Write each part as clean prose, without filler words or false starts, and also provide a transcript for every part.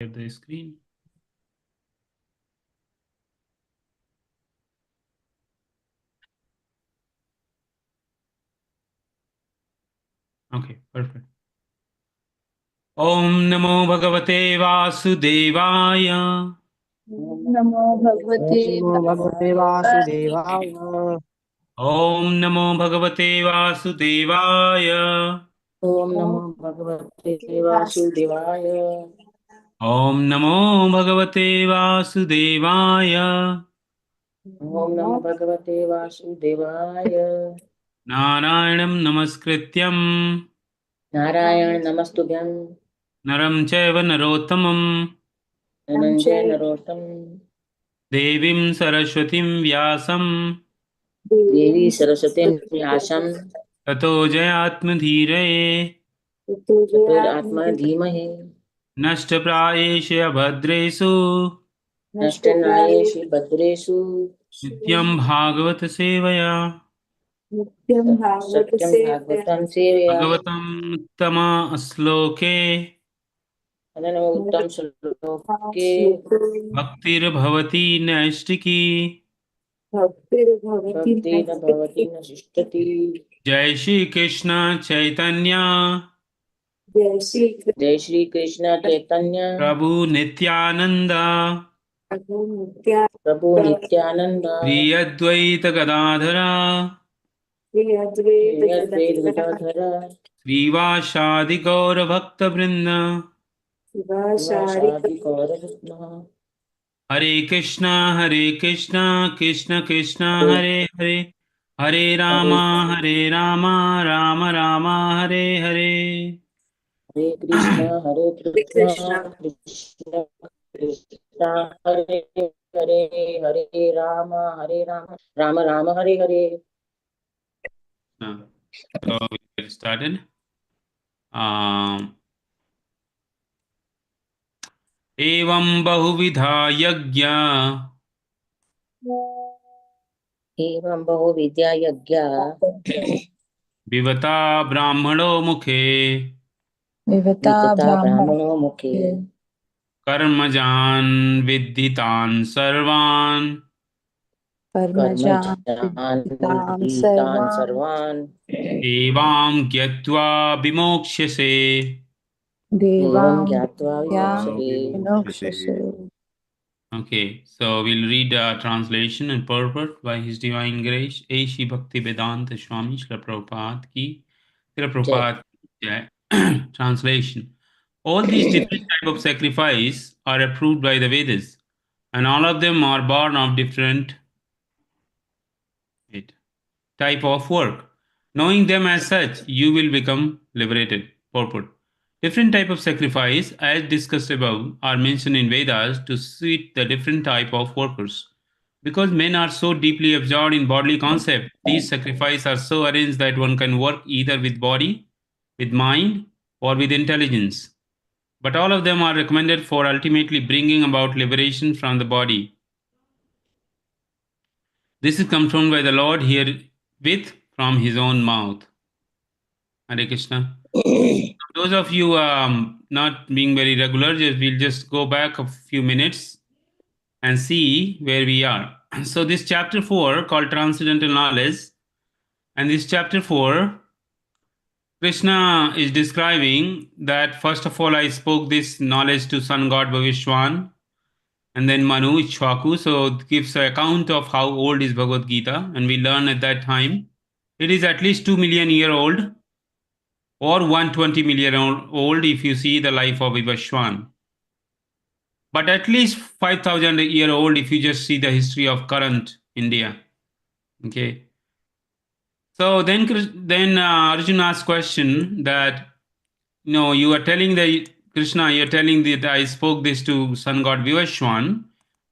share the screen. Okay, perfect. Om Namo Bhagavate Vasudevaya. नमो भगवते भगवते वासुदेवाय। Om Namo Bhagavate Vasudevaya. ओम नमो भगवते वासुदेवाय। Om Namo Bhagavate Vasudevaya. ओम नमो भगवते वासुदेवाय। Narayanam Namaskrityam नारायण नमस्तुभ्यं। Naram Chaiva Narottamam Dhananjay Narottam. Devim Saraswatim Vyasam देवी सरस्वती व्यासं Tato Jayatmadhiraye चतुरात्मा धीमहि। Nashtaprayeshu Abhadresu नष्टनायेषु भद्रेषु Nityam Bhagavata Sevaya नित्यं भागवत सत्यं से भागवतं सेवया। Bhagavatam Uttama Asloke उत्तम श्लोके Bhaktir Bhavati Naistiki भक्तिर्भवति भक्ति न भवति न शिष्टति। Jai Shri Krishna Chaitanya जय श्री जय Shri Krishna Chaitanya Prabhu Nityananda Prabhu Nityanand Prabhu Nityanand Shri Advaita Gadadhara Shri Advaita Advaita Gadadhar Gadadhar Srivashadi Gaura Bhakta Vrinda Shivacharya शिवासादि गौररत्न। Hare Krishna Krishna Krishna Hare Hare Hare Hare Hare Rama Rama Rama Hare Hare Hare Krishna Hare Krishna Krishna Krishna Krishna Hare Hare Hare Ram Ram Ram Hare Hare. So we get started. Evam Bahuvidha Yajna एवं बहु विद्या यज्ञ Vivata Brahmano Mukhe विवता वितता ब्राह्मण ब्राह्मणो मुखे। Karmajan Vidhitan Sarvan कर्मजान् कर्मजान् विद्धितान् विहितान् सर्वान् सर्वान् Evam Gyatva Vimokshase. एवं देवान् ज्ञात्वा विद्या विमुच्यते। विनोक्ष्यसे। Okay, so we'll read the translation and purport by His Divine Grace, A. Shri Bhakti Vedanta Swami Srila Prabhupada ki, Srila जय। Prabhupada ki jai. Translation. All these different type of sacrifice are approved by the Vedas, and all of them are born of different wait, type of work. Knowing them as such, you will become liberated. Purport. Different type of sacrifice, as discussed above, are mentioned in Vedas to suit the different type of workers. Because men are so deeply absorbed in bodily concept, these sacrifices are so arranged that one can work either with body, with mind, or with intelligence. But all of them are recommended for ultimately bringing about liberation from the body. This is confirmed by the Lord here with from his own mouth. Hare Krishna. Those of you not being very regular, we'll just go back a few minutes and see where we are. So this chapter 4 called Transcendental Knowledge, and this chapter 4, Krishna is describing that first of all I spoke this knowledge to sun god Bhavishwan, and then Manu Ichwaku. So it gives an account of how old is Bhagavad Gita, and we learn at that time it is at least 2 million year old or 120 million old if you see the life of Vivashwan. But at least 5,000 year old if you just see the history of current India. Okay. So then Arjuna asked question that no, you are telling the Krishna, you are telling that I spoke this to sun god Vivashwan,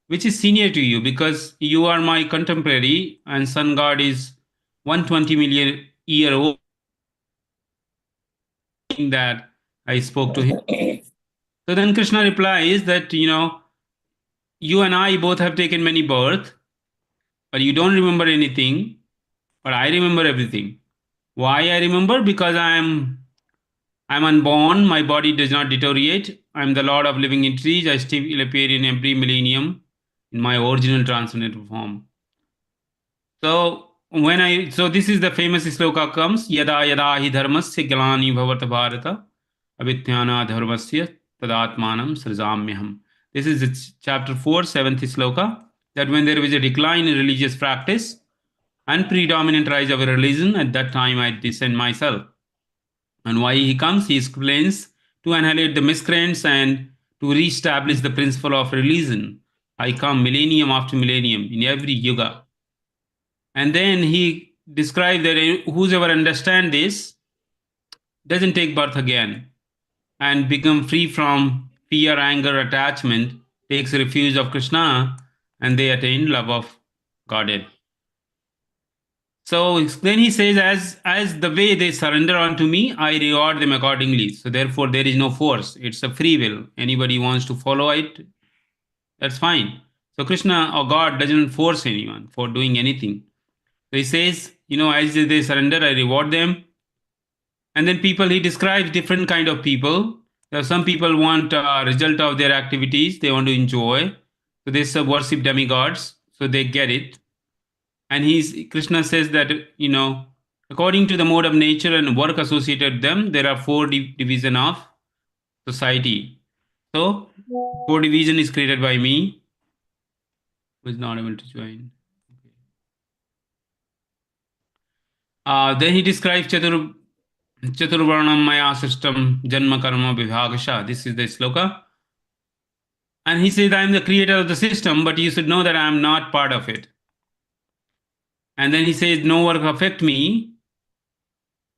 which is senior to you because you are my contemporary and sun god is 120 million year old. That I spoke to him. So then Krishna replies that you and I both have taken many births, but you don't remember anything, but I remember everything. Why I remember? Because I'm unborn, my body does not deteriorate, I'm the Lord of living entities. I still appear in every millennium in my original transcendental form. So this is the famous sloka comes yada yada hi dharmasya glani bhavata bharata avityana dharmasya tadatmanam srijamyaham. This is chapter 4, seventh sloka, that when there is a decline in religious practice and predominant rise of a religion, at that time I descend myself. And why he comes, he explains, to annihilate the miscreants and to re-establish the principle of religion. I come millennium after millennium in every yuga. And then he described that whosoever understand this doesn't take birth again and become free from fear, anger, attachment, takes refuge of Krishna, and they attain love of Godhead. So then he says, as the way they surrender unto me, I reward them accordingly. So therefore, there is no force. It's a free will. Anybody wants to follow it, that's fine. So Krishna or God doesn't force anyone for doing anything. So he says, as they surrender, I reward them. And then people, he describes different kind of people. There are some people want a result of their activities. They want to enjoy. So they worship demigods. So they get it. And Krishna says that, according to the mode of nature and work associated with them, there are four division of society. So four division is created by me, who is not able to join. Then he describes Chaturvarnam Maya system Janma Karma Vibhagasha. This is the sloka. And he says, I am the creator of the system, but you should know that I am not part of it. And then he says, no work affect me,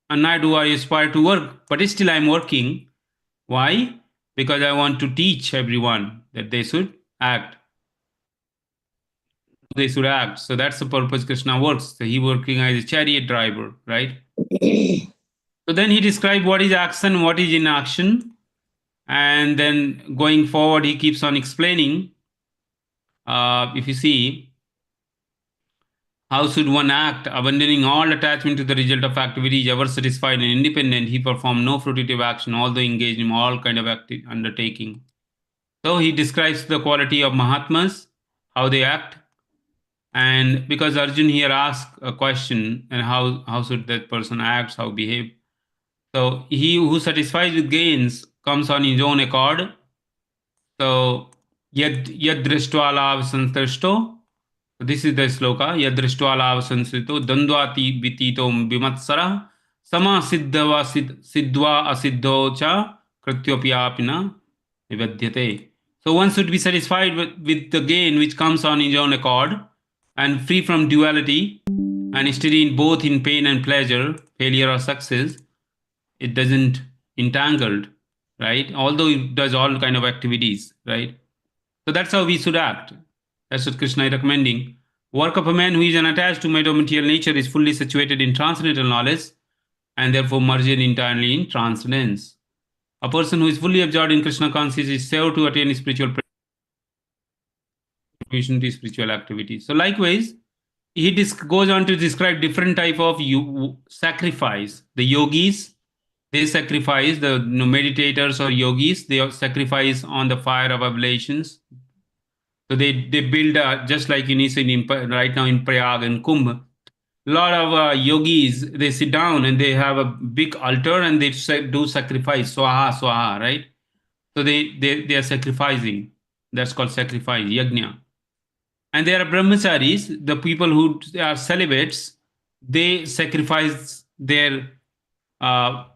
and neither do I aspire to work, but still I am working. Why? Because I want to teach everyone that they should act. They should act. So that's the purpose Krishna works. So he working as a chariot driver, right? So then he described what is action, what is inaction. And then going forward, he keeps on explaining. If you see, how should one act, abandoning all attachment to the result of activities, ever satisfied and independent, he performed no fruitive action, although engaged in all kind of undertaking. So he describes the quality of Mahatmas, how they act. And because Arjun here asked a question, and how should that person act, how behave. So he who satisfies with gains comes on his own accord. So yad drishtva lav santushto. This is the sloka. Yad drishtva lav santushto dandvati vitito vimatsara sama siddhva asiddho cha krityopyapina nivadyate. So one should be satisfied with the gain which comes on his own accord and free from duality and steady in both in pain and pleasure, failure or success. It doesn't entangled, right? Although it does all kind of activities, right? So that's how we should act. That's what Krishna is recommending. Work of a man who is unattached to material nature is fully situated in transcendental knowledge and therefore merged entirely in transcendence. A person who is fully absorbed in Krishna consciousness is sure to attain spiritual contribution to spiritual activities. So likewise, he goes on to describe different type of sacrifice. The yogis, they sacrifice, the meditators or yogis, they sacrifice on the fire of oblations. So they build, just like you see right now in Prayag and Kumbh, a lot of yogis, they sit down and they have a big altar and they do sacrifice, swaha, swaha, right? So they are sacrificing. That's called sacrifice, yajna. And there are brahmacharis, the people who are celibates, they sacrifice their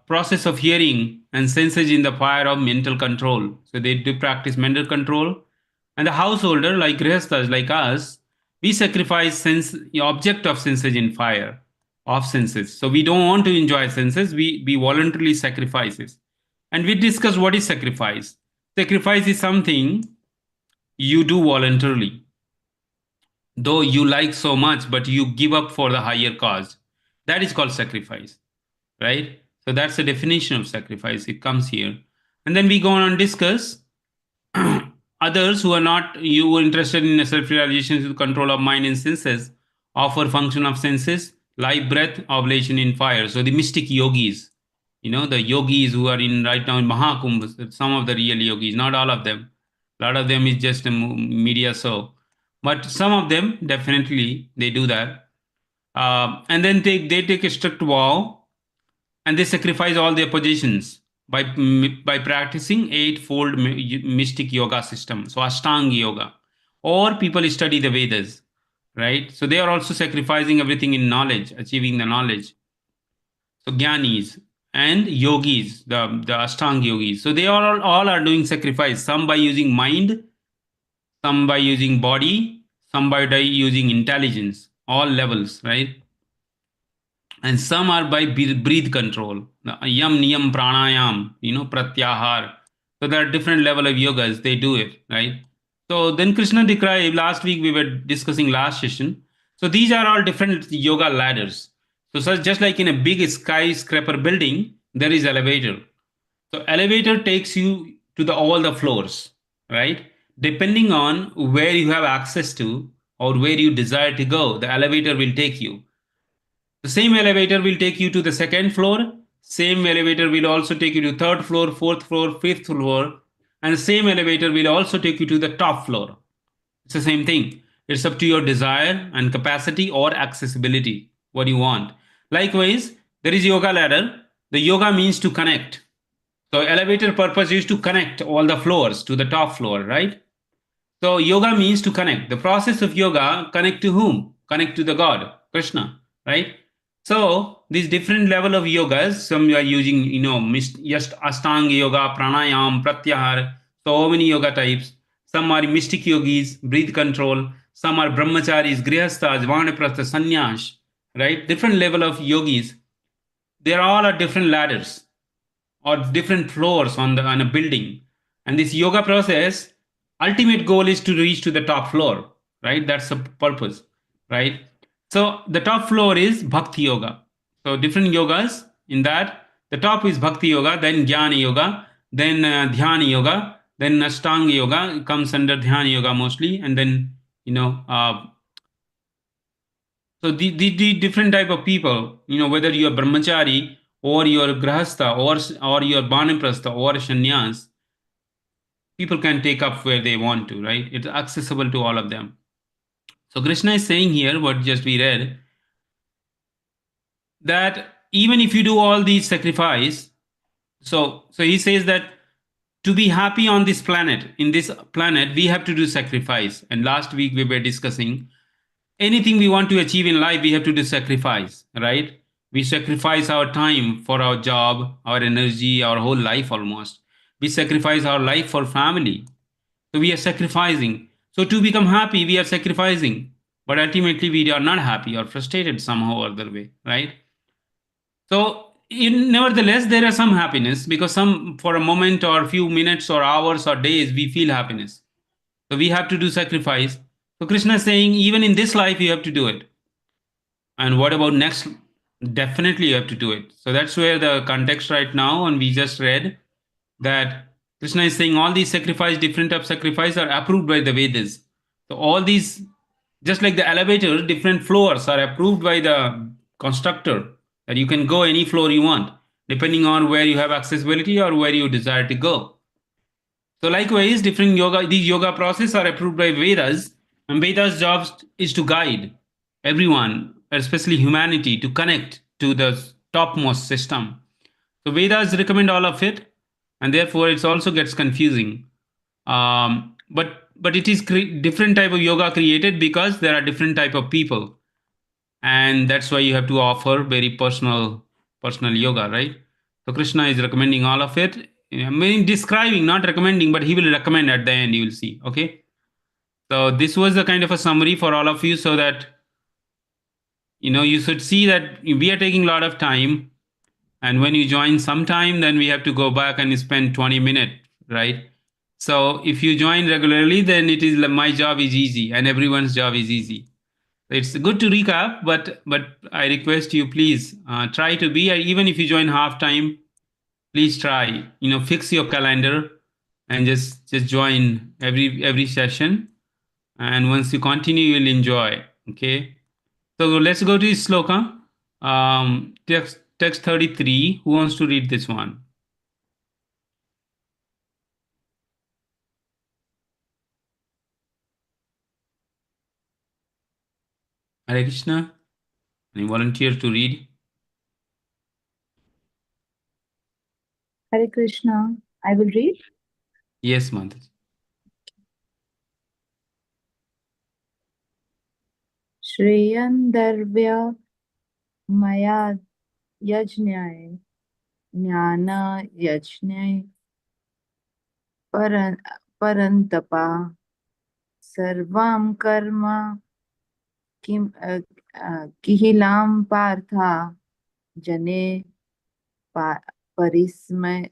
process of hearing and senses in the fire of mental control. So they do practice mental control. And the householder, like grihasthas, like us, we sacrifice the object of senses in fire of senses. So we don't want to enjoy senses, we voluntarily sacrifice it. And we discuss what is sacrifice. Sacrifice is something you do voluntarily. Though you like so much, but you give up for the higher cause. That is called sacrifice, right? So that's the definition of sacrifice. It comes here. And then we go on and discuss others who are not interested in self-realization with control of mind and senses, offer function of senses, life, breath, oblation in fire. So the mystic yogis, the yogis who are in right now in Mahakumbh, some of the real yogis, not all of them. A lot of them is just a media show, but some of them definitely they do that. And then they take a strict vow and they sacrifice all their possessions by practicing eightfold mystic yoga system. So Ashtanga yoga, or people study the Vedas, right? So they are also sacrificing everything in knowledge, achieving the knowledge. So Gyanis and yogis, the Ashtanga yogis. So they all are doing sacrifice. Some by using mind, some by using body, some by using intelligence. All levels, right? And some are by breathe control, the yam niyam pranayam, pratyahar. So there are different level of yogas. They do it, right? So then Krishna described last week we were discussing last session. So these are all different yoga ladders. So just like in a big skyscraper building, there is elevator. So elevator takes you to all the floors, right? Depending on where you have access to or where you desire to go, the elevator will take you. The same elevator will take you to the second floor. Same elevator will also take you to third floor, fourth floor, fifth floor, and the same elevator will also take you to the top floor. It's the same thing. It's up to your desire and capacity or accessibility, what you want. Likewise, there is yoga ladder. The yoga means to connect. So elevator purpose is to connect all the floors to the top floor, right? So yoga means to connect. The process of yoga, connect to whom? Connect to the God, Krishna, right? So these different level of yogas, some are using, just Ashtanga yoga, pranayam, pratyahar, so many yoga types. Some are mystic yogis, breathe control. Some are brahmacharis, grihasthas, vanaprastha, sannyas, right? Different level of yogis. They are all at different ladders or different floors on a building. And this yoga process, ultimate goal is to reach to the top floor, right? That's the purpose, right? So the top floor is bhakti yoga. So different yogas in that. The top is bhakti yoga, then jnana yoga, then dhyana yoga, then ashtanga yoga comes under dhyana yoga mostly, and then so the different type of people, whether you're brahmachari or you're grahastha or you're banaprastha or sannyas, people can take up where they want to, right? It's accessible to all of them. So Krishna is saying here, what just we read, that even if you do all these sacrifice, so he says that to be happy on this planet, in this planet, we have to do sacrifice. And last week we were discussing anything we want to achieve in life, we have to do sacrifice, right? We sacrifice our time for our job, our energy, our whole life almost. We sacrifice our life for family. So we are sacrificing. So to become happy, we are sacrificing. But ultimately, we are not happy or frustrated somehow or other way, right? So nevertheless, there are some happiness because some for a moment or a few minutes or hours or days, we feel happiness. So we have to do sacrifice. So Krishna is saying, even in this life, you have to do it. And what about next? Definitely you have to do it. So that's where the context right now, and we just read that Krishna is saying all these sacrifice, different types of sacrifice are approved by the Vedas. So all these, just like the elevator, different floors are approved by the constructor that you can go any floor you want, depending on where you have accessibility or where you desire to go. So likewise, different yoga, these yoga processes are approved by Vedas, and Vedas' job is to guide everyone, especially humanity, to connect to the topmost system. So Vedas recommend all of it, and therefore it also gets confusing. But it is different type of yoga created because there are different type of people, and that's why you have to offer very personal yoga, right? So Krishna is recommending all of it. I mean, describing, not recommending, but he will recommend at the end. You will see. Okay. So this was a kind of a summary for all of you, so that you should see that we are taking a lot of time, and when you join sometime, then we have to go back and spend 20 minutes, right? So if you join regularly, then it is my job is easy and everyone's job is easy. It's good to recap, but I request you, please try to be, even if you join half time, please try, fix your calendar and just join every session. And once you continue, you'll enjoy. Okay. So let's go to sloka. text 33. Who wants to read this one? Hare Krishna. Any volunteer to read? Hare Krishna. I will read. Yes, Mataji. श्रेयन्धर्व्य मया यज्ञाय ज्ञानयज्ञे परन्तपा सर्वां कर्म किहिलां पार्था जने परिसमाप्यति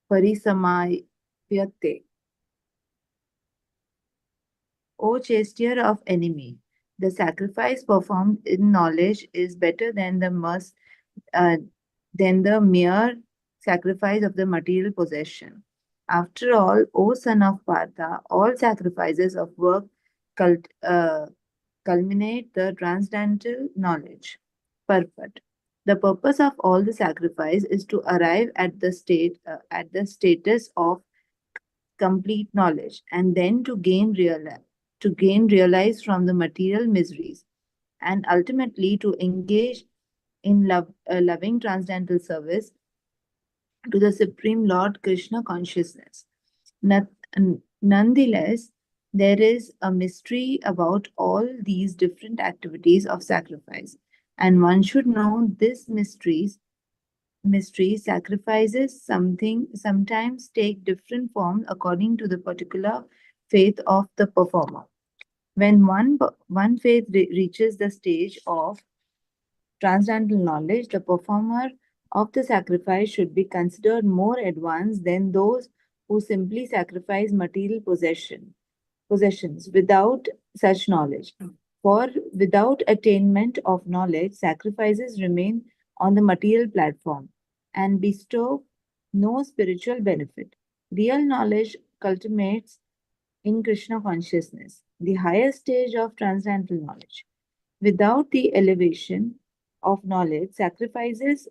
परिसमाप्यते. O chastier of enemy, the sacrifice performed in knowledge is better than the mere sacrifice of the material possession. After all, O son of Partha, all sacrifices of work culminate the transcendental knowledge. Purport. The purpose of all the sacrifice is to arrive at the status of complete knowledge, and then to gain realize from the material miseries, and ultimately to engage in loving transcendental service to the Supreme Lord Krishna consciousness. Nonetheless, there is a mystery about all these different activities of sacrifice, and one should know this sacrifices sometimes take different forms according to the particular faith of the performer. When one faith reaches the stage of transcendental knowledge, the performer of the sacrifice should be considered more advanced than those who simply sacrifice material possessions without such knowledge. For without attainment of knowledge, sacrifices remain on the material platform and bestow no spiritual benefit. Real knowledge culminates in Krishna consciousness, the highest stage of transcendental knowledge. Without the elevation of knowledge, sacrifices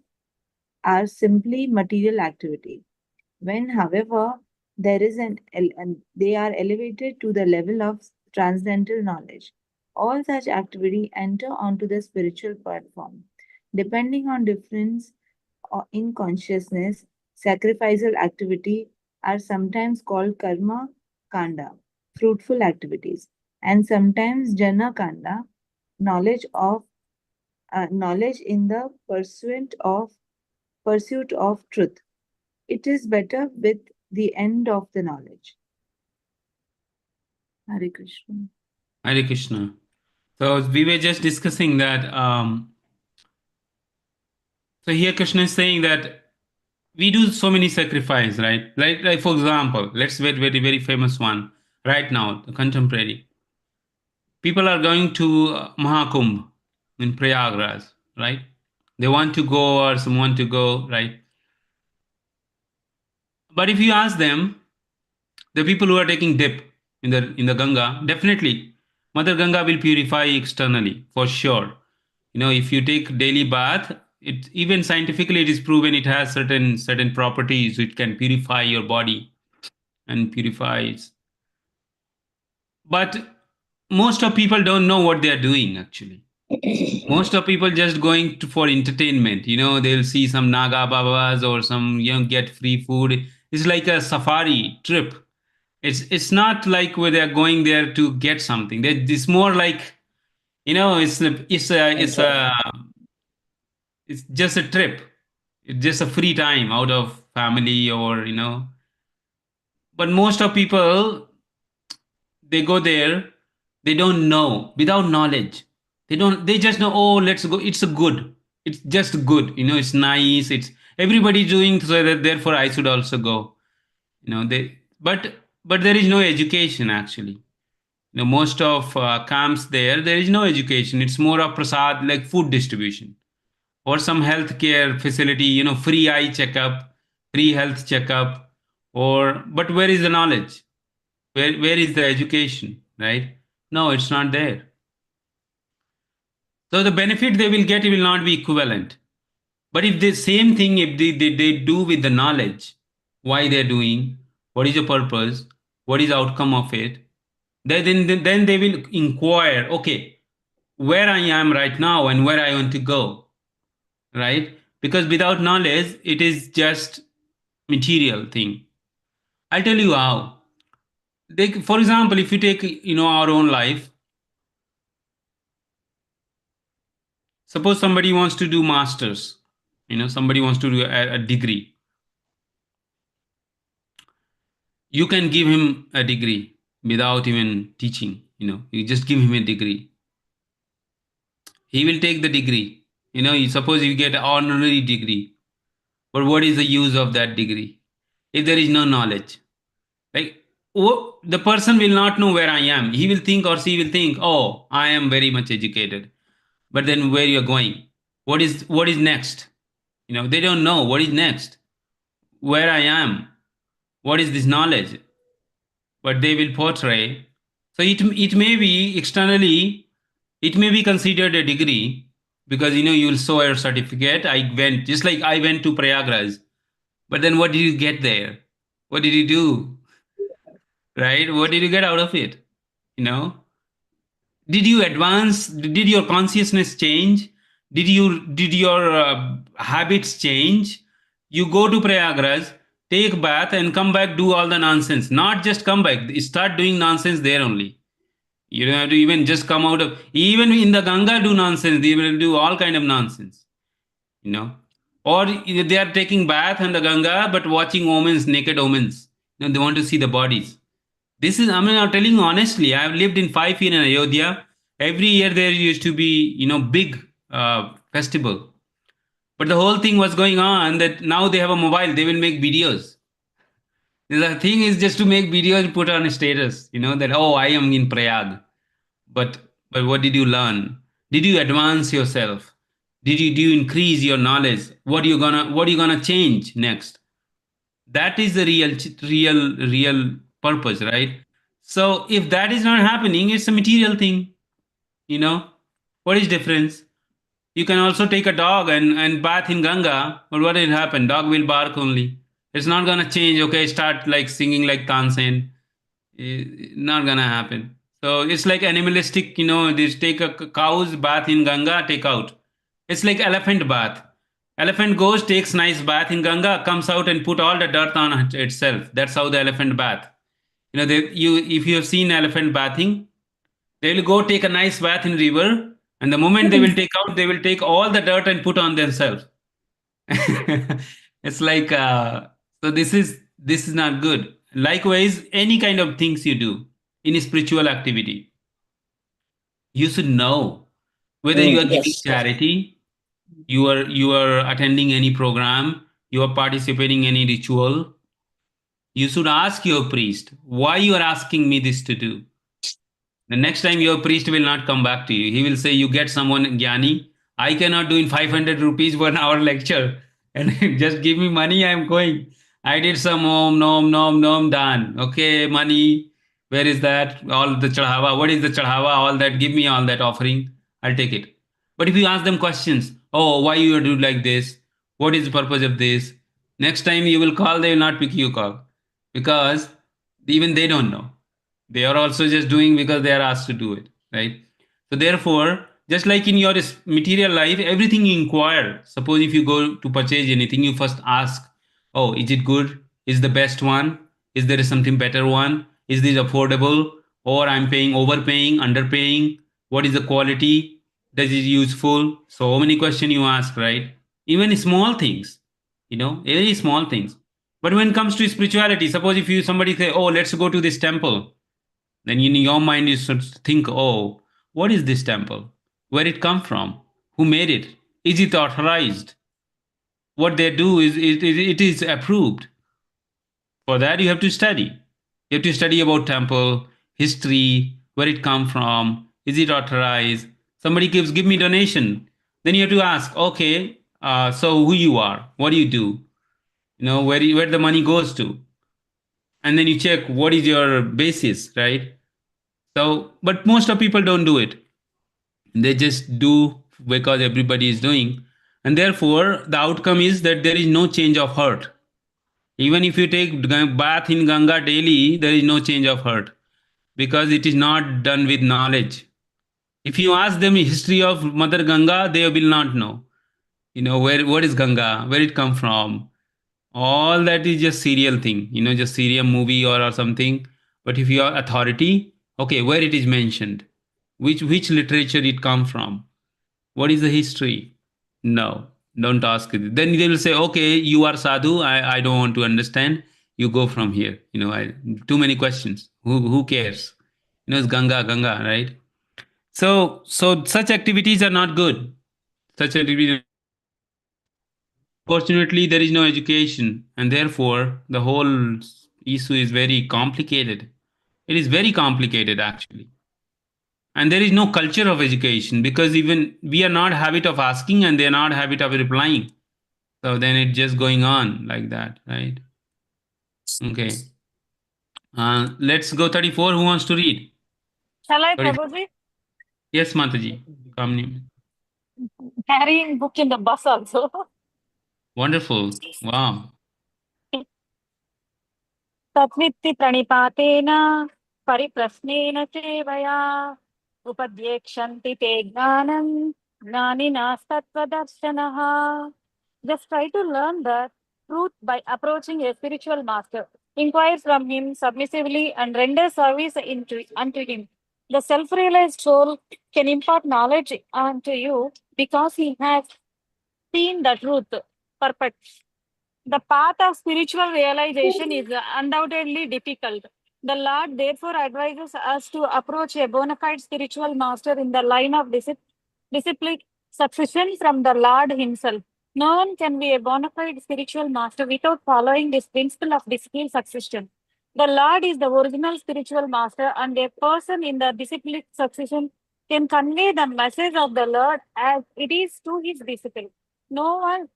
are simply material activity. When, however, they are elevated to the level of transcendental knowledge, all such activity enter onto the spiritual platform. Depending on difference in consciousness, sacrificial activity are sometimes called karma kanda, fruitful activities, and sometimes jana kanda, knowledge in the pursuit of truth. It is better with the end of the knowledge. Hare Krishna. Hare Krishna. So we were just discussing that. So here Krishna is saying that we do so many sacrifice, right? Like for example, let's very very famous one right now, the contemporary. People are going to Mahakumbh in Prayagraj, right? They want to go or some want to go, right? But if you ask them, the people who are taking dip in the Ganga, definitely Mother Ganga will purify externally for sure. You know, if you take daily bath, it even scientifically it is proven it has certain properties which can purify your body and purifies. But most of people don't know what they are doing actually. Most of people just going for entertainment. You know, they'll see some Naga Babas or some get free food. It's like a safari trip. It's not like where they're going there to get something. It's more like, you know, it's just a trip. It's just a free time out of family or But most of people, they go there, they don't know without knowledge. They just know, oh, let's go. It's a good. It's just good. It's nice. It's everybody doing, so that therefore I should also go. But there is no education actually. Most of camps there is no education. It's more of prasad, like food distribution or some healthcare facility, free eye checkup, free health checkup, but where is the knowledge? Where is the education, right? No, it's not there. So the benefit they will get will not be equivalent. But if the same thing, if they do with the knowledge, why they're doing, what is the purpose, what is the outcome of it, then they will inquire, okay, where I am right now and where I want to go, right? Because without knowledge, it is just material thing. I'll tell you how. For example, if you take our own life, suppose somebody wants to do masters, somebody wants to do a degree. You can give him a degree without even teaching. You just give him a degree. He will take the degree. You suppose you get an honorary degree, but what is the use of that degree if there is no knowledge? Like, the person will not know where I am. He will think, or she will think, oh, I am very much educated. But then where you're going? What is next? They don't know what is next, where I am, what is this knowledge, but they will portray. So it may be externally, it may be considered a degree, because you will show your certificate. I went, just like I went to Prayagraj, but then what did you get there? What did you do? Right? What did you get out of it? You know, did you advance? Did your consciousness change? Did your habits change? You go to Prayagraj, take bath, and come back, do all the nonsense. Not just come back, start doing nonsense there only. You don't have to even just come out of, even in the Ganga do nonsense. They will do all kind of nonsense. you know or they are taking bath in the Ganga but watching omens, naked omens. They want to see the bodies. This is, I mean, I'm telling you honestly, I've lived in 5 years in Ayodhya. Every year there used to be big festival, but the whole thing was going on that now they have a mobile, they will make videos. The thing is just to make videos, put on a status, that, oh, I am in Prayag. But what did you learn? Did you advance yourself? Do you increase your knowledge? What are you gonna change next? That is the real purpose, right? So if that is not happening, it's a material thing. You know what is difference? You can also take a dog and bath in Ganga, but what will happen? Dog will bark only. It's not gonna change. Okay, start like singing like Tansen. Not gonna happen. So it's like animalistic. They take a cow's bath in Ganga, take out. It's like elephant bath. Elephant goes, takes nice bath in Ganga, comes out and put all the dirt on itself. That's how the elephant bath. If you have seen elephant bathing, they will go take a nice bath in river, and the moment they will take out, they will take all the dirt and put on themselves. It's like, so this is not good. Likewise, any kind of things you do in spiritual activity, you should know whether you are giving Yes. charity, you are attending any program, you are participating in any ritual. You should ask your priest, why you are asking me this to do. The next time your priest will not come back to you. He will say, you get someone Jnani. I cannot do in 500 rupees 1 hour lecture. And just give me money, I am going. I did some om, nom, nom, nom, done. Okay, money. Where is that? All the chadhava. What is the chadhava? All that. Give me all that offering. I'll take it. But if you ask them questions, oh, why you do like this? What is the purpose of this? Next time you will call, they will not pick you call, because even they don't know. They are also just doing because they are asked to do it, right? So therefore, just like in your material life, everything you inquire. Suppose if you go to purchase anything, you first ask, oh, is it good? Is the best one? Is there something better one? Is this affordable? Or I'm paying, overpaying, underpaying? What is the quality? Does it useful? So many questions you ask, right? Even small things, very small things. But when it comes to spirituality, suppose if you somebody say, oh, let's go to this temple, then in your mind you should think, oh, what is this temple? Where it come from? Who made it? Is it authorized? What they do is it is approved. For that you have to study. You have to study about temple, history, where it come from, is it authorized? Somebody give me donation. Then you have to ask, okay, so who you are, what do you do? Where the money goes to. And then you check what is your basis, right? So, but most of people don't do it. They just do because everybody is doing. And therefore, the outcome is that there is no change of heart. Even if you take bath in Ganga daily, there is no change of heart because it is not done with knowledge. If you ask them history of Mother Ganga, they will not know. Where what is Ganga, where it come from. All that is just serial thing, just serial movie or something. But if you are authority, okay, where it is mentioned, which literature it come from, what is the history? No, don't ask it. Then they will say, okay, you are sadhu. I don't want to understand. You go from here. Too many questions. Who cares? It's Ganga, Ganga, right? So such activities are not good. Such activities. Fortunately, there is no education, and therefore the whole issue is very complicated. It is very complicated actually, and there is no culture of education because even we are not habit of asking, and they are not habit of replying. So then it's just going on like that, right? Okay. Let's go 34. Who wants to read? Shall I, 34. Prabhuji? Yes, Mataji. Come. Carrying book in the bus also. Wonderful. Wow. तत्वित्ति प्रणिपातेन परिप्रश्नेन सेवया उपद्येक्षन्ति ते ज्ञानं ज्ञानिनास्तत्त्वदर्शनः. Just try to learn the truth by approaching a spiritual master. Inquire from him submissively and render service unto him. The self-realized soul can impart knowledge unto you because he has seen the truth. Perfect. The path of spiritual realization is undoubtedly difficult. The Lord therefore advises us to approach a bona fide spiritual master in the line of discipline succession from the Lord himself. No one can be a bona fide spiritual master without following this principle of discipline succession. The Lord is the original spiritual master, and a person in the discipline succession can convey the message of the Lord as it is to his disciple. No one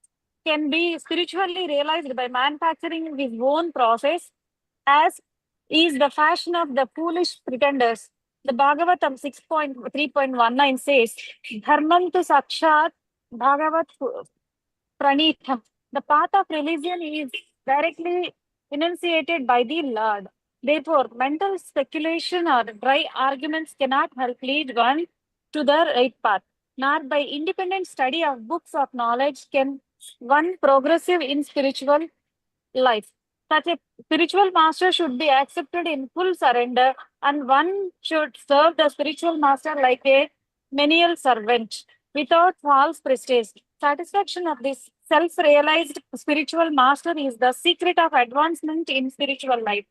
can be spiritually realized by manufacturing his own process, as is the fashion of the foolish pretenders. The Bhagavatam 6.3.19 says, Dharmam tu sakshat Bhagavat Pranitham. The path of religion is directly enunciated by the Lord. Therefore, mental speculation or dry arguments cannot help lead one to the right path. Nor by independent study of books of knowledge can one progressive in spiritual life. Such a spiritual master should be accepted in full surrender, and one should serve the spiritual master like a menial servant without false prestige. Satisfaction of this self realized spiritual master is the secret of advancement in spiritual life.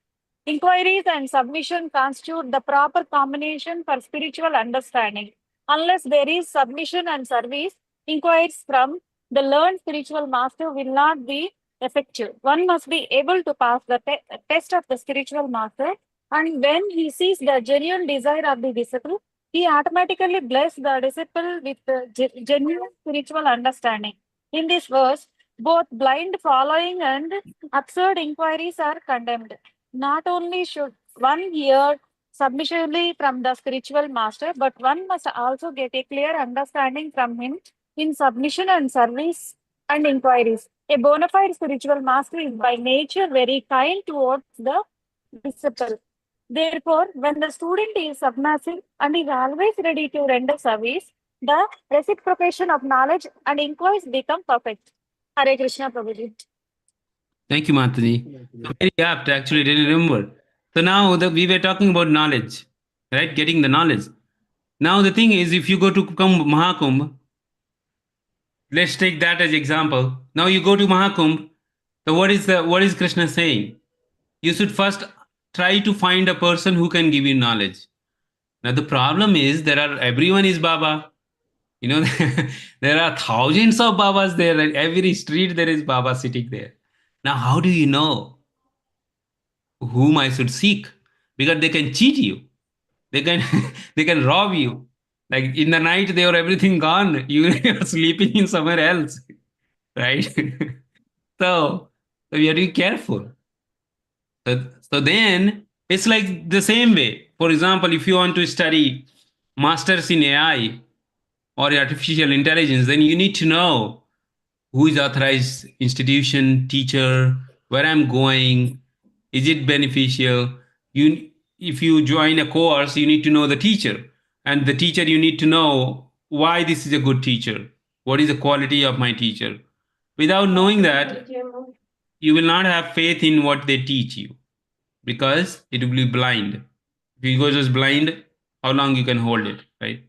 Inquiries and submission constitute the proper combination for spiritual understanding. Unless there is submission and service, inquiries from the learned spiritual master will not be effective. One must be able to pass the test of the spiritual master, and when he sees the genuine desire of the disciple, he automatically blesses the disciple with the genuine spiritual understanding. In this verse, both blind following and absurd inquiries are condemned. Not only should one hear submissively from the spiritual master, but one must also get a clear understanding from him in submission and service and inquiries. A bona fide spiritual master is by nature very kind towards the disciple. Therefore, when the student is submissive and is always ready to render service, the reciprocation of knowledge and inquiries become perfect. Hare Krishna, Prabhuji. Thank you, Mataji. Very apt, actually, didn't remember. So now we were talking about knowledge, right? Getting the knowledge. Now the thing is, if you go to Mahakumbh, let's take that as example. Now you go to Mahakumbh. So what is Krishna saying? You should first try to find a person who can give you knowledge. Now the problem is everyone is Baba. There are thousands of Babas there. Like every street there is Baba sitting there. Now how do you know whom I should seek? Because they can cheat you. They can they can rob you. Like in the night they are everything gone. You are sleeping in somewhere else. Right? So we have to be careful. So then it's like the same way. For example, if you want to study masters in AI, or artificial intelligence, then you need to know who is authorized institution, teacher, where I'm going, is it beneficial? If you join a course, you need to know the teacher, and the teacher you need to know why this is a good teacher. What is the quality of my teacher? Without knowing that, you will not have faith in what they teach you because it will be blind. If you go just blind, how long you can hold it, right?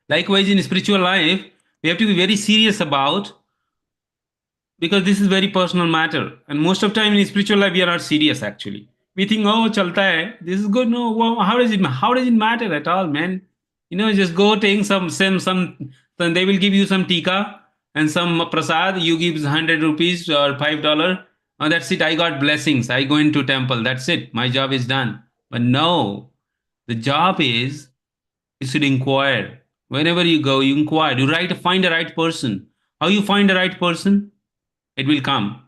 Likewise, in spiritual life, we have to be very serious about, because this is very personal matter, and most of time in spiritual life we are not serious. Actually, we think, oh, chalta hai, this is good. No, well, how does it matter at all, man? Just go take some then they will give you some tika and some prasad. You give 100 rupees or $5. Oh, that's it, I got blessings, I go into temple, that's it, my job is done. But no, the job is, you should inquire. Whenever you go, you inquire, find the right person. How you find the right person? It will come.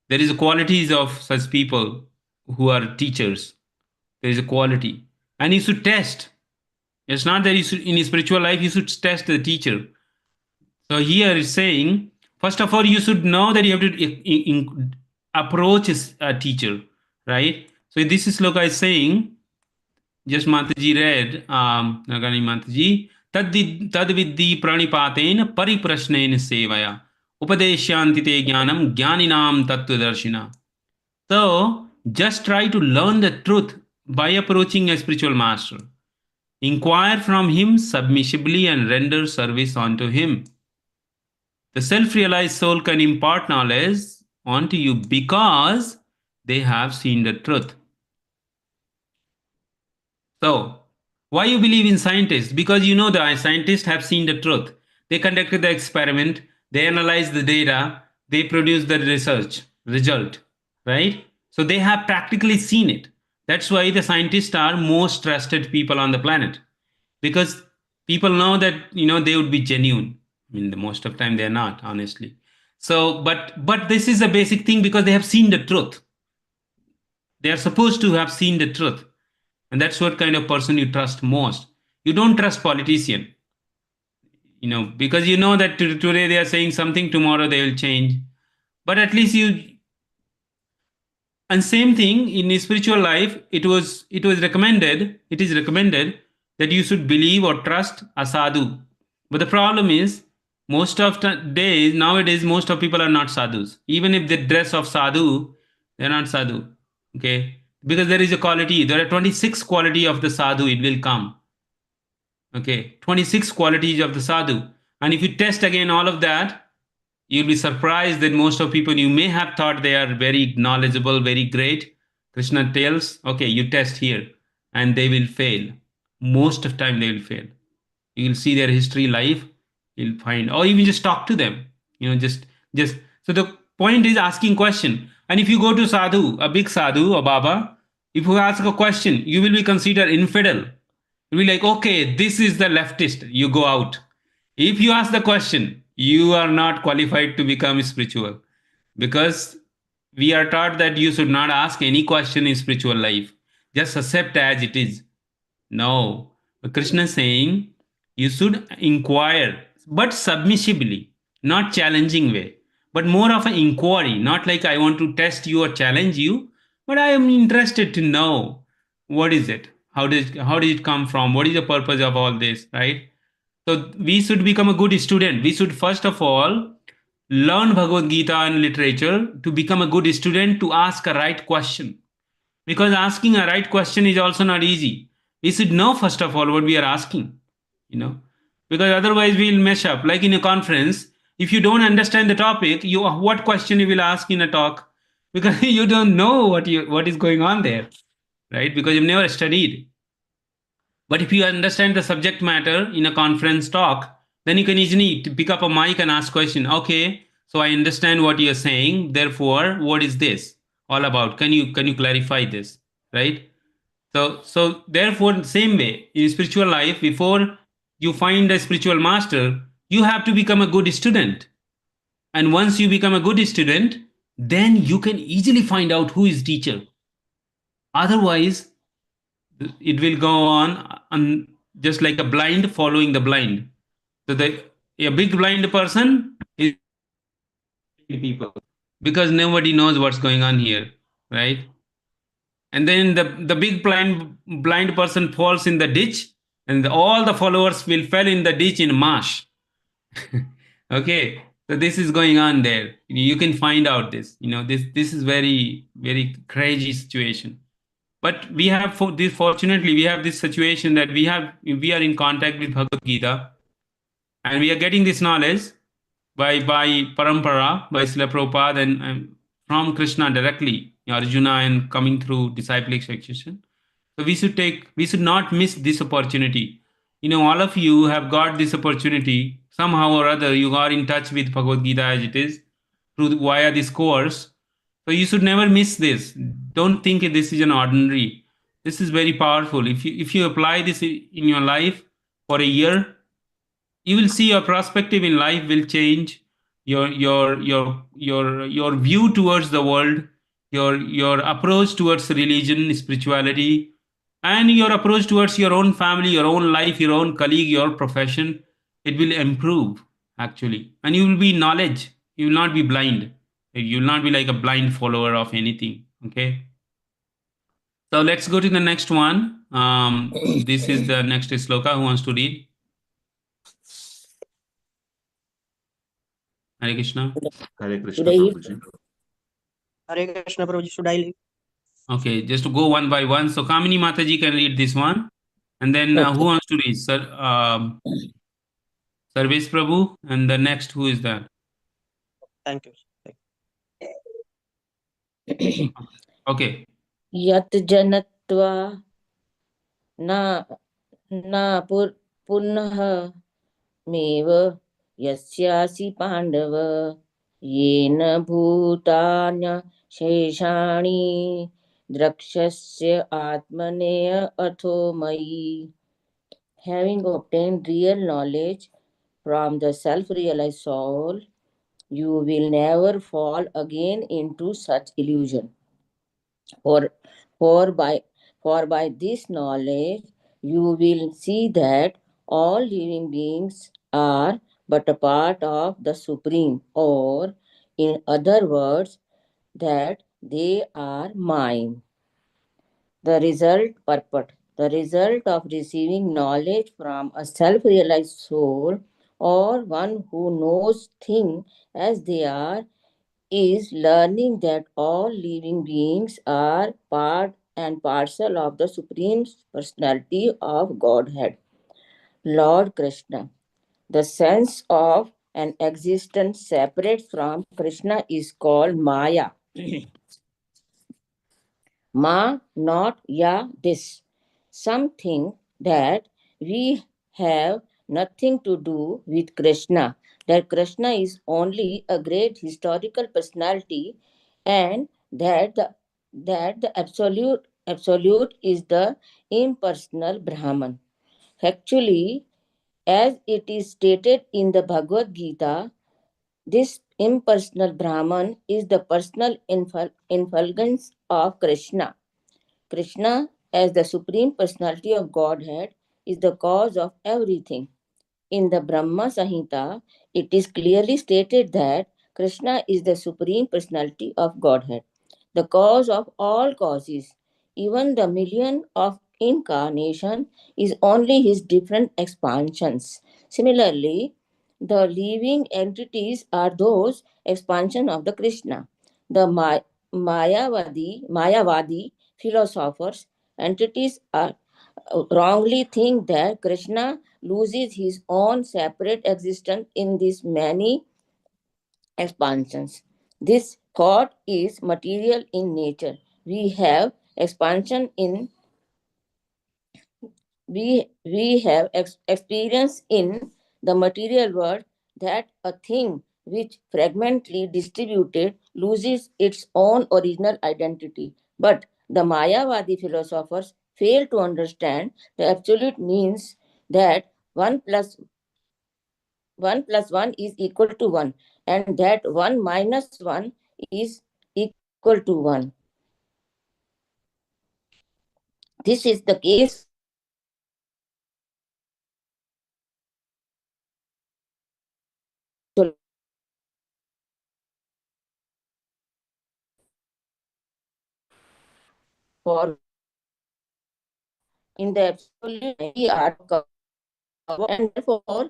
There is a qualities of such people who are teachers. There is a quality, and you should test. It's not that you should, in spiritual life you should test the teacher. So here it's saying, first of all, you should know that you have to approach a teacher, right? So this is Loka is saying, just Mataji read, Nagani Mataji, tad vidhi pranipaten pariprashnen sevaya upadeshyanti te jnanam jnaninam tattvadarshina. So just try to learn the truth by approaching a spiritual master. Inquire from him submissively and render service unto him. The self-realized soul can impart knowledge onto you because they have seen the truth. So, why you believe in scientists? Because the scientists have seen the truth. They conducted the experiment, they analyzed the data, they produced the result, right? So they have practically seen it. That's why the scientists are most trusted people on the planet, because people know that they would be genuine. I mean, the most of the time they're not, honestly. So, but this is a basic thing, because they have seen the truth. They are supposed to have seen the truth. And that's what kind of person you trust most. You don't trust politician, because that today they are saying something, tomorrow they will change. But at least and same thing in spiritual life, it is recommended that you should believe or trust a sadhu. But the problem is, most of the days nowadays, most of people are not sadhus. Even if they dress of sadhu, they're not sadhu. Okay, because there is a quality. There are 26 quality of the sadhu. It will come. Okay, 26 qualities of the sadhu, and if you test again all of that, you'll be surprised that most of people, you may have thought they are very knowledgeable, very great. Krishna tells, okay, you test here, and they will fail. Most of the time they will fail. You will see their history, life, you'll find, or even just talk to them. Just so the point is asking question. And if you go to sadhu, a big sadhu, a baba, if you ask a question, you will be considered infidel. You'll be like, okay, this is the leftist, you go out. If you ask the question, you are not qualified to become spiritual, because we are taught that you should not ask any question in spiritual life. Just accept as it is. No. But Krishna is saying you should inquire, but submissively, not challenging way, but more of an inquiry, not like I want to test you or challenge you, but I am interested to know what is it? How did it come from? What is the purpose of all this, right? So we should become a good student. We should first of all learn Bhagavad Gita and literature to become a good student, to ask a right question. Because asking a right question is also not easy. We should know first of all what we are asking, because otherwise we'll mess up. Like in a conference, if you don't understand the topic, what question you will ask in a talk, because you don't know what is going on there, right? Because you've never studied. But if you understand the subject matter in a conference talk, then you can easily pick up a mic and ask question. Okay, so I understand what you're saying. Therefore, what is this all about? Can you clarify this, right? So therefore, same way in spiritual life, before you find a spiritual master, you have to become a good student. And once you become a good student, then you can easily find out who is teacher. Otherwise, it will go on just like a blind following the blind. So a big blind person is people because nobody knows what's going on here, right? And then the big blind person falls in the ditch, and all the followers will fell in the ditch in mass. Okay, so this is going on there. You can find out this. This is very very crazy situation. But we have for this fortunately we have this situation that we are in contact with Bhagavad Gita, and we are getting this knowledge by parampara, by Srila Prabhupada, and from Krishna directly, Arjuna, and coming through disciplic succession. So we should not miss this opportunity. All of you have got this opportunity somehow or other. You are in touch with Bhagavad Gita as it is through via this course. So you should never miss this. Don't think this is an ordinary. This is very powerful. If you apply this in your life for a year, you will see your perspective in life will change. Your view towards the world, your approach towards religion, spirituality, and your approach towards your own family, your own life, your own colleague, your profession, it will improve actually. And you will be knowledge. You will not be blind. You will not be like a blind follower of anything. Okay. So let's go to the next one. This is the next sloka. Who wants to read? Hare Krishna. Hare Krishna, Should I read? Prabhuji. Hare Krishna, Prabhuji. Should I leave? Okay, just to go one by one. So Kamini Mataji can read this one. And then who Okay. wants to read? Sir, Sarvesh Prabhu. And the next, who is that? Thank you. Okay. Yat janatva na na punah meva yasyasi pandava yena bhutanya sheshani drakshasya atmaneya atho mayi. Having obtained real knowledge from the self-realized soul, you will never fall again into such illusion. For, for, by, for by this knowledge, you will see that all living beings are but a part of the Supreme, or in other words, that they are mine. The result of receiving knowledge from a self-realized soul, or one who knows things as they are, is learning that all living beings are part and parcel of the Supreme Personality of Godhead, Lord Krishna. The sense of an existence separate from Krishna is called Maya. Ma, not ya, this. Something that we have nothing to do with Krishna. That Krishna is only a great historical personality, and that the absolute is the impersonal Brahman. Actually, as it is stated in the Bhagavad Gita, this impersonal Brahman is the personal effulgence of Krishna. Krishna, as the Supreme Personality of Godhead, is the cause of everything. In the Brahma Samhita, it is clearly stated that Krishna is the Supreme Personality of Godhead, the cause of all causes. Even the million of incarnation is only his different expansions. Similarly, the living entities are those expansion of the Krishna. The Mayavadi philosophers entities are wrongly think that Krishna loses his own separate existence in these many expansions. This thought is material in nature. We have expansion in we have experience in the material world that a thing which fragmentally distributed loses its own original identity. But the Mayavadi philosophers fail to understand the absolute means that 1 plus 1 is equal to 1, and that 1 minus 1 is equal to 1. This is the case for all living entities. for in the absolute we are covered, and therefore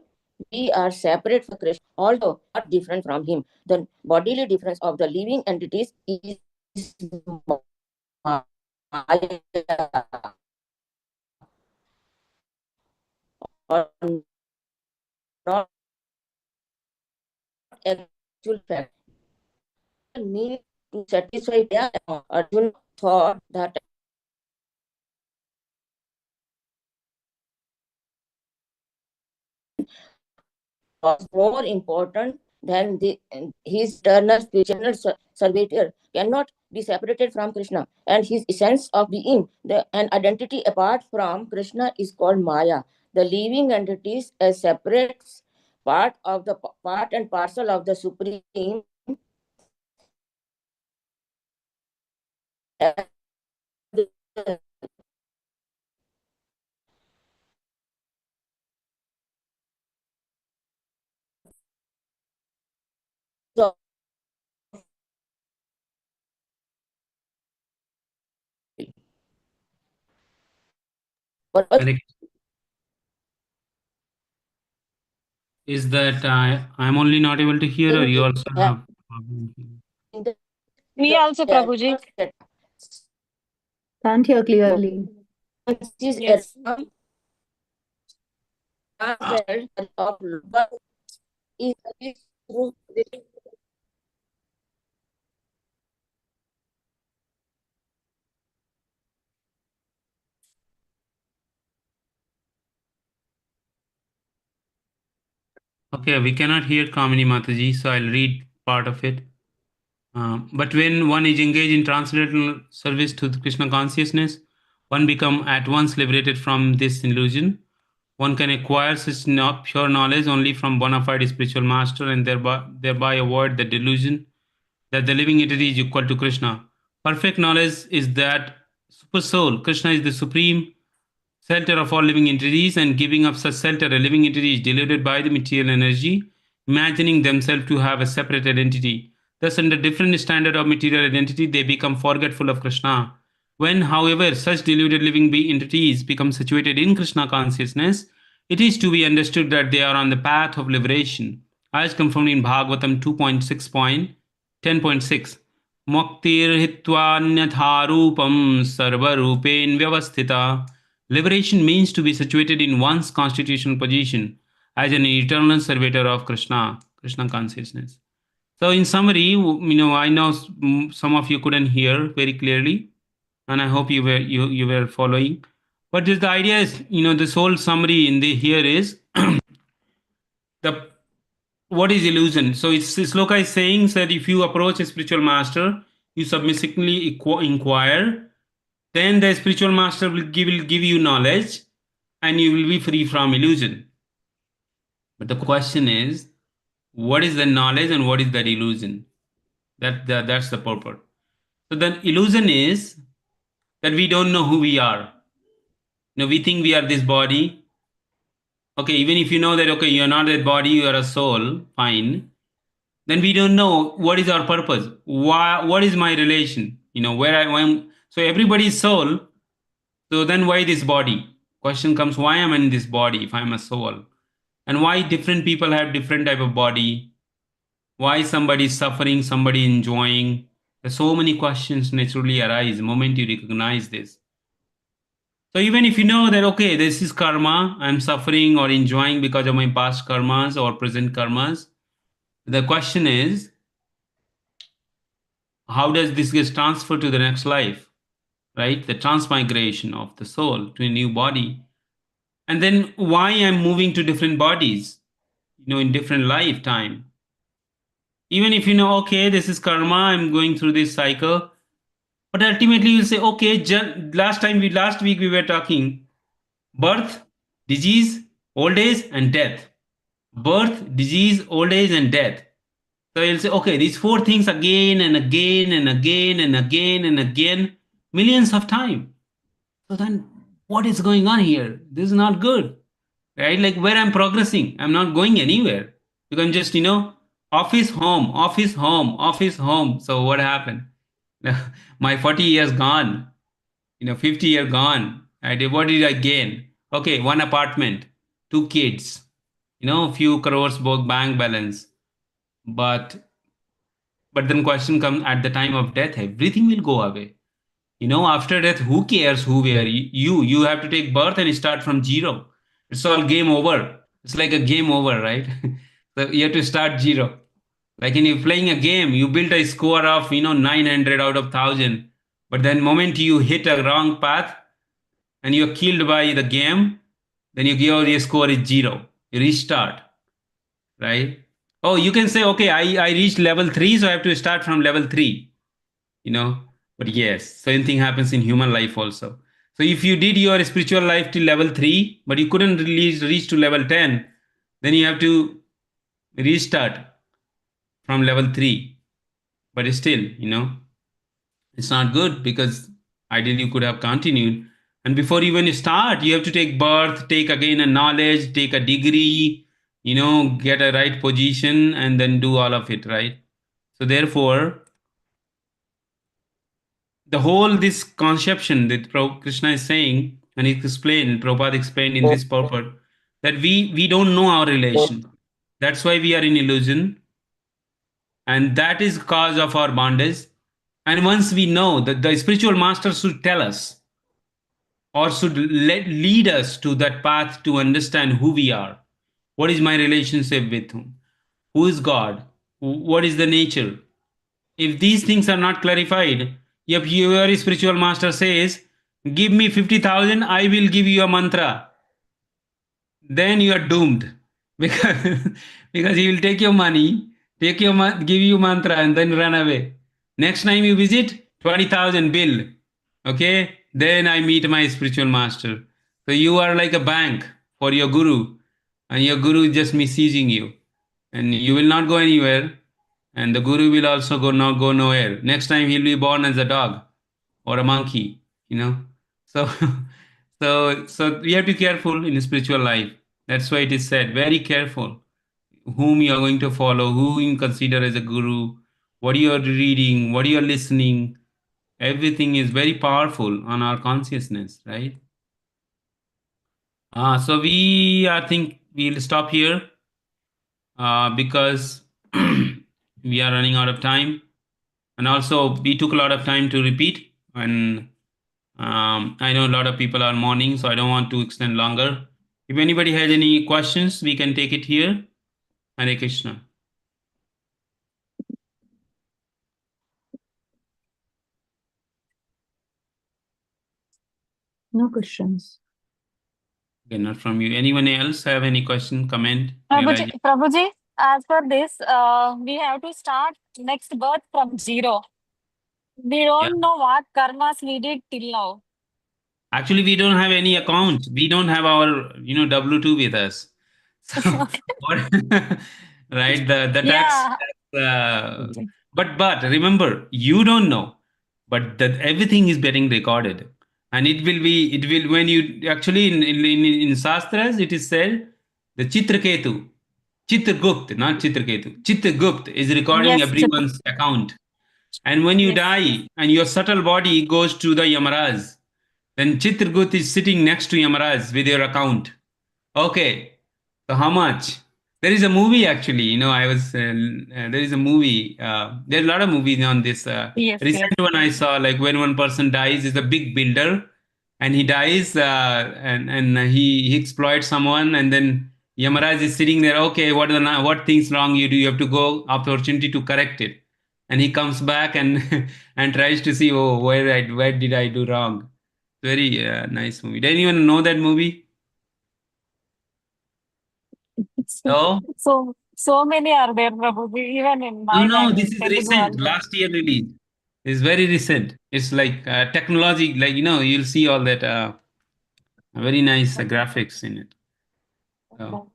we are separate from Krishna, although not different from him. The bodily difference of the living entities is Maya, or not actual fact. Need to satisfy Maya. Arjuna thought that was more important than his eternal spiritual servitor cannot be separated from Krishna and his essence of being. An identity apart from Krishna is called Maya. The living entities as separate part of the part and parcel of the Supreme Hare Is that I'm only not able to hear, or you also have problem here? Me also, Prabhuji. Can't hear clearly. Yes. of but is through Okay, we cannot hear Kamini Mataji, so I'll read part of it. But when one is engaged in transcendental service to the Krishna consciousness, one become at once liberated from this illusion. One can acquire such pure knowledge only from bona fide spiritual master, and thereby avoid the delusion that the living entity is equal to Krishna. Perfect knowledge is that super soul, Krishna is the supreme shelter of all living entities, and giving up such shelter, a living entity is deluded by the material energy, imagining themselves to have a separate identity. Thus, under different standard of material identity, they become forgetful of Krishna. When, however, such deluded living entities become situated in Krishna consciousness, it is to be understood that they are on the path of liberation, as confirmed in Bhagavatam 2.6.10.6. Muktirhitvanyathārūpam sarvarupen vyavasthita. Liberation means to be situated in one's constitutional position as an eternal servitor of Krishna, Krishna consciousness. So, in summary, I know some of you couldn't hear very clearly, and I hope you were following. But the idea is, this whole summary in the here is the what is illusion. So, it's sloka is saying that if you approach a spiritual master, you submissively inquire, then the spiritual master will give you knowledge, and you will be free from illusion. But the question is, what is the knowledge and what is that illusion? That's the purport. So the illusion is that we don't know who we are. We think we are this body. Okay, even if you know that, okay, you're not that body, you are a soul, fine. Then we don't know what is our purpose. What is my relation? Where I am. So everybody is soul. So then why this body? Question comes, why am I in this body if I'm a soul? And why different people have different type of body? Why somebody is suffering, somebody enjoying? There's so many questions naturally arise the moment you recognize this. So even if you know that, okay, this is karma, I'm suffering or enjoying because of my past karmas or present karmas, the question is, how does this get transferred to the next life? Right? The transmigration of the soul to a new body. And then why I'm moving to different bodies, in different lifetime. Even if you know, okay, this is karma, I'm going through this cycle. But ultimately you'll say, okay, last week we were talking birth, disease, old age, and death. Birth, disease, old age, and death. So you'll say, okay, these four things again and again and again and again and again, millions of times. So then what is going on here? This is not good. Right? Like where I'm progressing, I'm not going anywhere. Because I'm just, office, home, office, home, office, home. So what happened? My 40 years gone. 50 year gone. What did I gain? Okay, one apartment, two kids, few crores both bank balance. But then question comes at the time of death, everything will go away. After death, who cares who we are? You have to take birth and start from zero. It's all game over. It's like a game over, right? So you have to start zero. Like in you playing a game, you build a score of 900 out of 1,000, but then moment you hit a wrong path and you're killed by the game, then your score is zero. You restart, right? Oh, you can say, okay, I reached level three, so I have to start from level three, you know. But yes, same thing happens in human life also. So if you did your spiritual life till level three, but you couldn't reach to level 10, then you have to restart from level three. But still, it's not good because ideally you could have continued. And before you even start, you have to take birth, take again a knowledge, take a degree, get a right position, and then do all of it, right? So therefore, the whole this conception that Krishna is saying, and he explained, Prabhupada explained in this purport, that we don't know our relation. That's why we are in illusion, and that is cause of our bondage. And once we know that the spiritual master should tell us or should lead us to that path to understand who we are. What is my relationship with whom? Who is God? What is the nature? If these things are not clarified, if your spiritual master says, give me 50,000, I will give you a mantra, then you are doomed because because he will take your money, give you mantra, and then run away. Next time you visit, 20,000 bill. Okay, then I meet my spiritual master. So you are like a bank for your guru, and your guru is just misusing you, and you will not go anywhere, and the guru will also not go nowhere. Next time he'll be born as a dog or a monkey, So, so we have to be careful in spiritual life. That's why it is said, very careful whom you are going to follow, who you consider as a guru, what you are reading, what you are listening. Everything is very powerful on our consciousness, right? So I think we'll stop here because we are running out of time. And also, we took a lot of time to repeat. And I know a lot of people are mourning, so I don't want to extend longer. If anybody has any questions, we can take it here. Hare Krishna. No questions. Okay, not from you. Anyone else have any question, comment, Prabhuji, realization? Prabhuji, as per this, we have to start next birth from zero. We Yeah. don't know what karmas we did till now. Actually, we don't have any account. We don't have our, W-2 with us. So, what, right? The tax. Yeah. But remember, you don't know, but that everything is getting recorded, and it will when you actually in Shastras it is said the Chitraketu, Chitragupt, not Chitraketu, Chitragupt is recording Yes, Chitra. everyone's account, and when you Yes. die and your subtle body goes to the Yamaraj, then Chitragut is sitting next to Yamaraj with your account. Okay, so how much? There is a movie actually. There is a movie. There's a lot of movies on this. Yes, Recent yes. one I saw, like when one person dies, is a big builder, and he dies, and he exploits someone, and then Yamaraj is sitting there. Okay, what things wrong you do? You have to go opportunity to correct it, and he comes back and and tries to see, oh, where did I do wrong? Very nice movie. Did anyone know that movie? No? So many are there, Prabhuji, even in No, my no, this language, is Telugu recent, also. last year release. It's very recent. It's like technology, like, you'll see all that very nice graphics in it. So,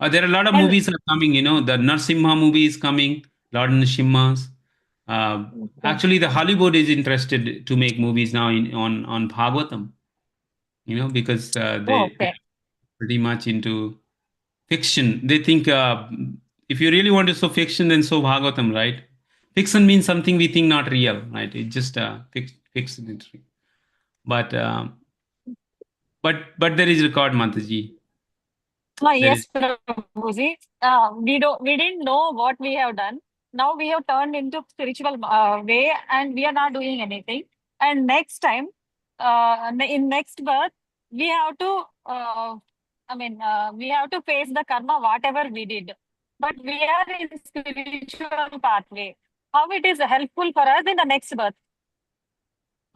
there are a lot of And movies are coming, the Narsimha movie is coming, Lord Nrsimhas. Uh, Actually, the Hollywood is interested to make movies now on Bhagavatam, because oh, they okay. pretty much into fiction. They think if you really want to show fiction, then show Bhagavatam, right? Fiction means something we think not real, right? It's just fiction. But but there is record, Mataji. There Yes, is. Prabhuji. We didn't know what we have done. Now we have turned into spiritual way, and we are not doing anything. And next time, in next birth, we have to. We have to face the karma whatever we did. But we are in spiritual pathway. How it is helpful for us in the next birth?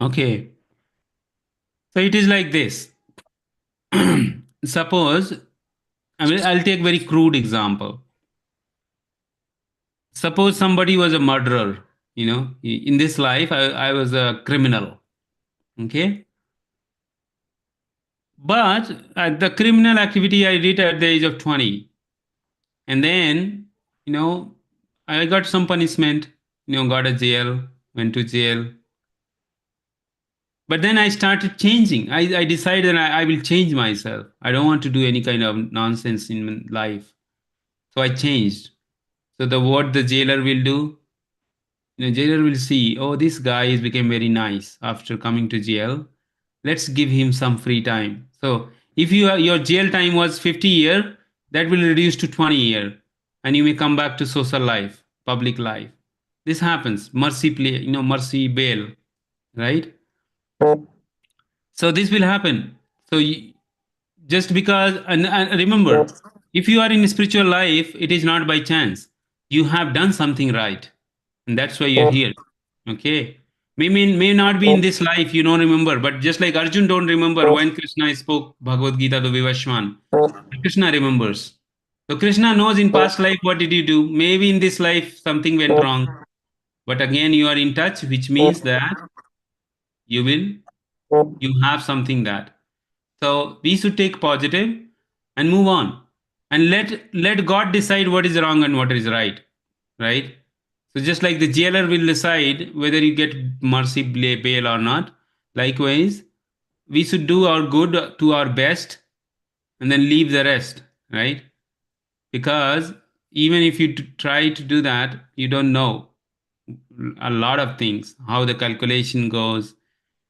Okay. So it is like this. Suppose, I'll take very crude example. Suppose somebody was a murderer, in this life, I was a criminal. Okay. But the criminal activity I did at the age of 20. And then, you know, I got some punishment, got a jail, went to jail. But then I started changing. I decided I will change myself. I don't want to do any kind of nonsense in my life. So I changed. So what the jailer will do, jailer will see, oh, this guy is became very nice after coming to jail. Let's give him some free time. So if your jail time was 50 year, that will reduce to 20 year, and you may come back to social life, public life. This happens. Mercy play, mercy bail, right? So this will happen. So just because, and remember, if you are in spiritual life, it is not by chance. You have done something right, and that's why you're here. Okay. May not be in this life, you don't remember, but just like Arjun don't remember when Krishna spoke Bhagavad Gita to Vivashwan, Krishna remembers. So Krishna knows in past life what did you do. Maybe in this life something went wrong, but again you are in touch, which means that you you have something that. So we should take positive and move on, and let God decide what is wrong and what is right, right? So just like the jailer will decide whether you get mercy bail or not, likewise, we should do our good to our best and then leave the rest, right? Because even if you try to do that, you don't know a lot of things, how the calculation goes.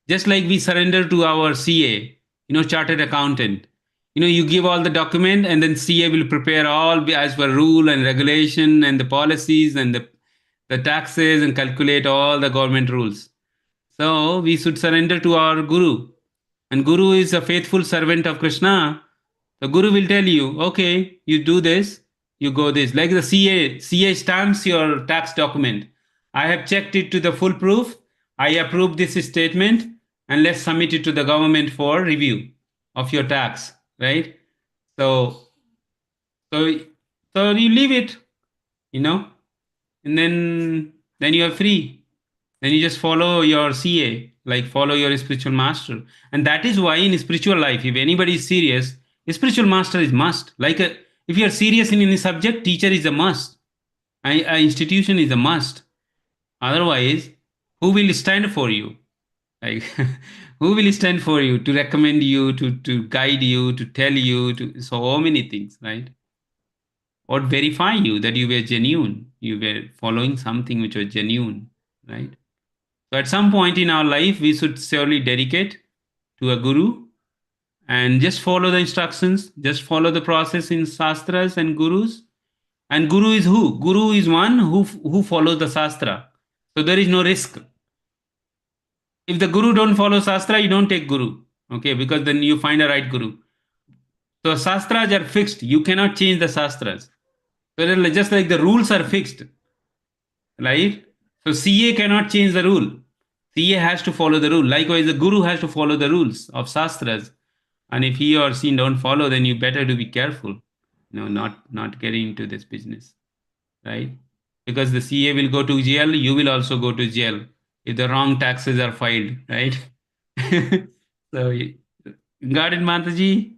Just like we surrender to our CA, chartered accountant. You give all the document and then CA will prepare all as per rule and regulation and the policies and the taxes and calculate all the government rules. So we should surrender to our Guru. And Guru is a faithful servant of Krishna. The Guru will tell you, okay, you do this, you go this. Like the CA stamps your tax document. I have checked it to the full proof. I approve this statement and let's submit it to the government for review of your tax, right? So, so, so you leave it, and then you are free. Then you just follow your CA, like follow your spiritual master. And that is why in spiritual life, if anybody is serious, a spiritual master is must. If you are serious in any subject, teacher is a must. A institution is a must. Otherwise, who will stand for you? Like, who will stand for you to recommend you, to guide you, to tell you, to so many things, right? Or verify you that you were genuine, you were following something which was genuine, right? So at some point in our life, we should surely dedicate to a guru and just follow the instructions, just follow the process in sastras and gurus. And guru is who? Guru is one who follows the sastra. So there is no risk. If the guru don't follow sastra, you don't take guru. Okay, because then you find a right guru. So sastras are fixed. You cannot change the sastras. So they're just like the rules are fixed, right? So CA cannot change the rule. CA has to follow the rule. Likewise, the guru has to follow the rules of sastras. And if he or she don't follow, then you better to be careful, not getting into this business, right? Because the CA will go to jail, you will also go to jail if the wrong taxes are filed, right? So, got it, Mataji?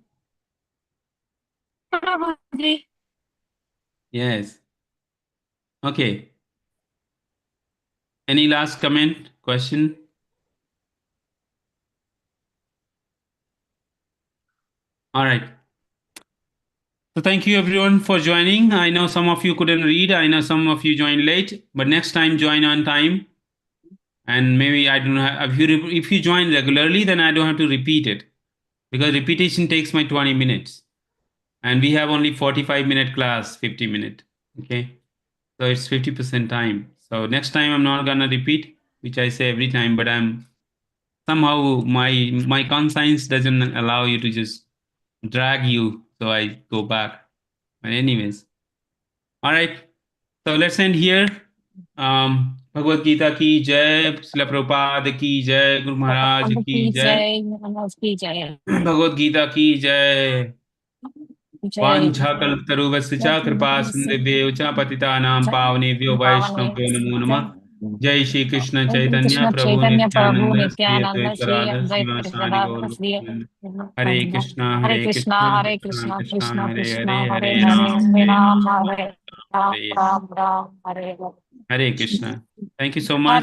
Prabhuji. Yes. Okay. Any last comment, question? All right. So thank you everyone for joining. I know some of you couldn't read. I know some of you joined late, but next time join on time. and maybe I don't have. If you join regularly, then I don't have to repeat it, because repetition takes my 20 minutes, and we have only 45-minute class, 50-minute. Okay, so it's 50% time. So next time I'm not gonna repeat, which I say every time, but I'm somehow my conscience doesn't allow you to just drag you, so I go back. But anyways, all right. So let's end here. Bhagavad Gita ki jai, Srila Prabhupada ki jai, Guru Maharaj ki jai, Bhagavad Gita ki jai. वाञ्छाकल्पतरुभ्यश्च कृपा सिन्धुभ्यो च पतितानां पावनेभ्यो वैष्णवेभ्यो नमो नमः। जय Shri Krishna Chaitanya Krishna Prabhu Chaitanya Prabhu Nityanand Shri Nityananda Advaita Shri Radha Advaita श्रीवासादि Gaur Gadadhara Shri भक्तवृंद। Hare Krishna Hare Hare Krishna Krishna Hare Krishna Krishna Krishna Krishna Hare Hare Krishna Hare Hare Hare Ram Hare Hare Ram Ram Hare Ram Hare Ram Ram Hare Hare Hare Krishna. Thank you so Hare much.